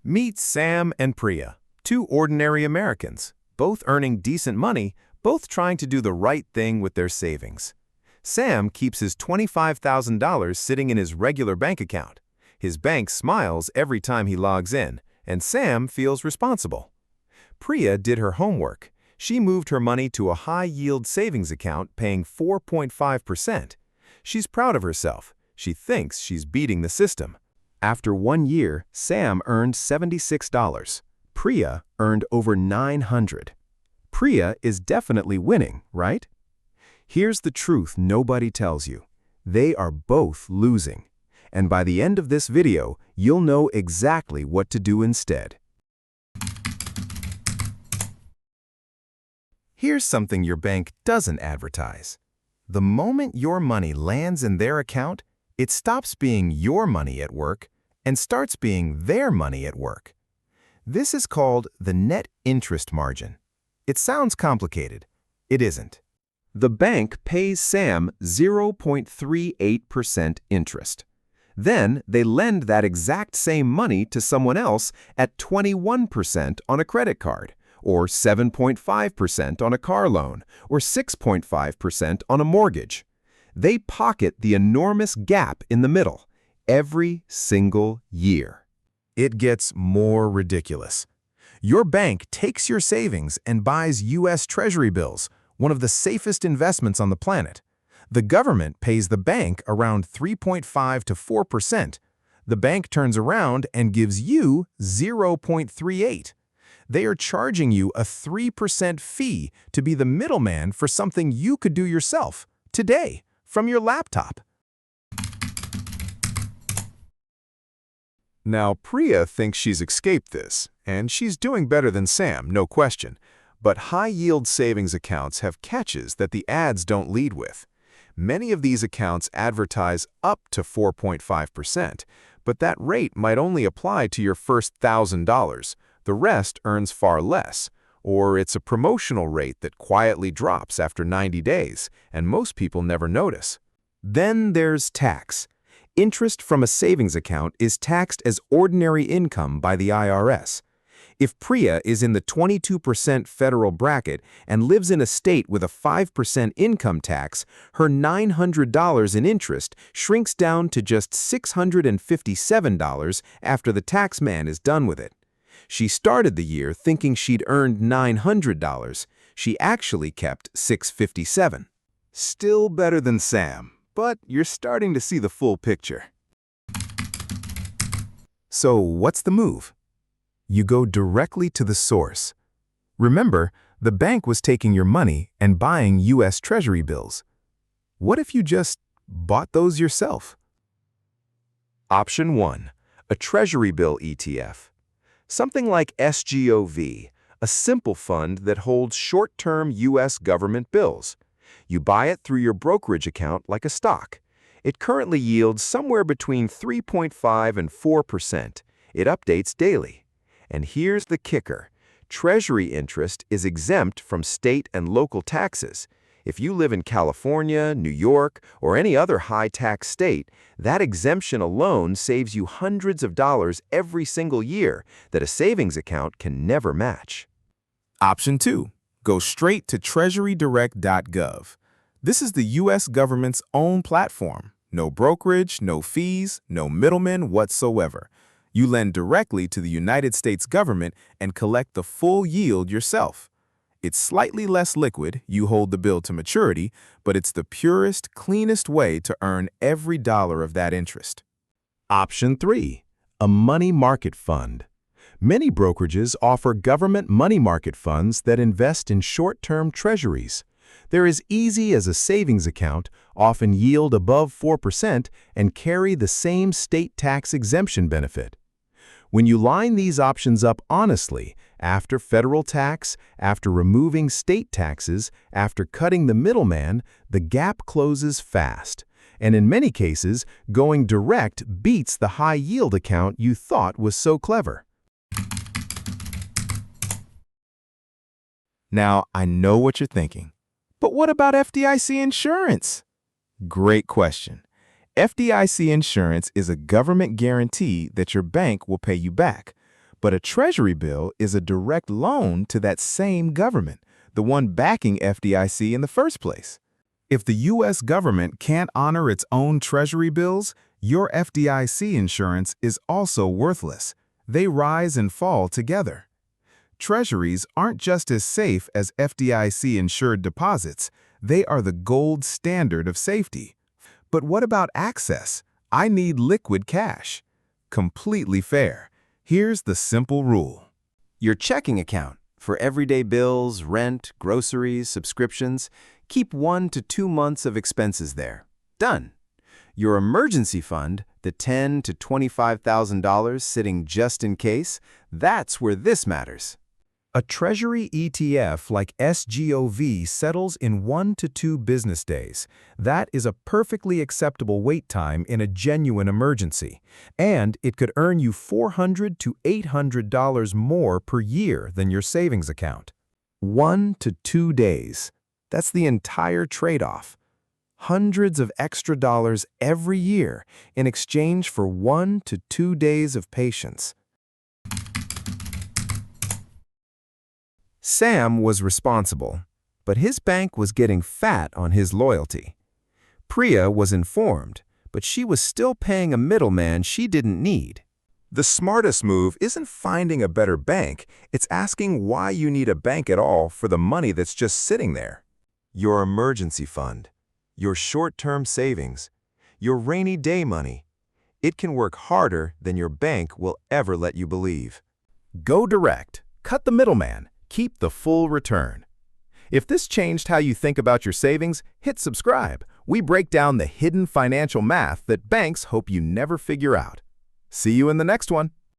Meet Sam and Priya, two ordinary Americans, both earning decent money, both trying to do the right thing with their savings. Sam keeps his $25,000 sitting in his regular bank account. His bank smiles every time he logs in, and Sam feels responsible. Priya did her homework. She moved her money to a high-yield savings account paying 4.5%. She's proud of herself. She thinks she's beating the system. After 1 year, Sam earned $76. Priya earned over $900. Priya is definitely winning, right? Here's the truth nobody tells you. They are both losing. And by the end of this video, you'll know exactly what to do instead. Here's something your bank doesn't advertise. The moment your money lands in their account, it stops being your money at work and starts being their money at work. This is called the net interest margin. It sounds complicated. It isn't. The bank pays Sam 0.38% interest. Then they lend that exact same money to someone else at 21% on a credit card, or 7.5% on a car loan, or 6.5% on a mortgage. They pocket the enormous gap in the middle every single year. It gets more ridiculous. Your bank takes your savings and buys U.S. Treasury bills, one of the safest investments on the planet. The government pays the bank around 3.5 to 4%. The bank turns around and gives you 0.38. They are charging you a 3% fee to be the middleman for something you could do yourself, today, from your laptop. Now, Priya thinks she's escaped this, and she's doing better than Sam, no question. But high-yield savings accounts have catches that the ads don't lead with. Many of these accounts advertise up to 4.5%, but that rate might only apply to your first $1,000. The rest earns far less, or it's a promotional rate that quietly drops after 90 days, and most people never notice. Then there's tax. Interest from a savings account is taxed as ordinary income by the IRS. If Priya is in the 22% federal bracket and lives in a state with a 5% income tax, her $900 in interest shrinks down to just $657 after the tax man is done with it. She started the year thinking she'd earned $900. She actually kept $657. Still better than Sam, but you're starting to see the full picture. So what's the move? You go directly to the source. Remember, the bank was taking your money and buying U.S. Treasury bills. What if you just bought those yourself? Option 1. A Treasury bill ETF. Something like SGOV, a simple fund that holds short-term U.S. government bills. You buy it through your brokerage account like a stock. It currently yields somewhere between 3.5 and 4%. It updates daily. And here's the kicker. Treasury interest is exempt from state and local taxes. If you live in California, New York, or any other high-tax state, that exemption alone saves you hundreds of dollars every single year that a savings account can never match. Option 2. Go straight to treasurydirect.gov. This is the U.S. government's own platform. No brokerage, no fees, no middlemen whatsoever. You lend directly to the United States government and collect the full yield yourself. It's slightly less liquid, you hold the bill to maturity, but it's the purest, cleanest way to earn every dollar of that interest. Option 3. A money market fund. Many brokerages offer government money market funds that invest in short-term treasuries. They're as easy as a savings account, often yield above 4%, and carry the same state tax exemption benefit. When you line these options up honestly, after federal tax, after removing state taxes, after cutting the middleman, the gap closes fast. And in many cases, going direct beats the high-yield account you thought was so clever. Now, I know what you're thinking. But what about FDIC insurance? Great question. FDIC insurance is a government guarantee that your bank will pay you back. But a Treasury bill is a direct loan to that same government, the one backing FDIC in the first place. If the U.S. government can't honor its own Treasury bills, your FDIC insurance is also worthless. They rise and fall together. Treasuries aren't just as safe as FDIC-insured deposits. They are the gold standard of safety. But what about access? I need liquid cash. Completely fair. Here's the simple rule. Your checking account for everyday bills, rent, groceries, subscriptions. Keep 1 to 2 months of expenses there. Done. Your emergency fund, the $10,000 to $25,000 sitting just in case, that's where this matters. A Treasury ETF like SGOV settles in 1 to 2 business days. That is a perfectly acceptable wait time in a genuine emergency. And it could earn you $400 to $800 more per year than your savings account. 1 to 2 days. That's the entire trade-off. Hundreds of extra dollars every year in exchange for 1 to 2 days of patience. Sam was responsible, but his bank was getting fat on his loyalty. Priya was informed, but she was still paying a middleman she didn't need. The smartest move isn't finding a better bank, it's asking why you need a bank at all for the money that's just sitting there. Your emergency fund, your short-term savings, your rainy day money. It can work harder than your bank will ever let you believe. Go direct, cut the middleman. Keep the full return. If this changed how you think about your savings, hit subscribe. We break down the hidden financial math that banks hope you never figure out. See you in the next one.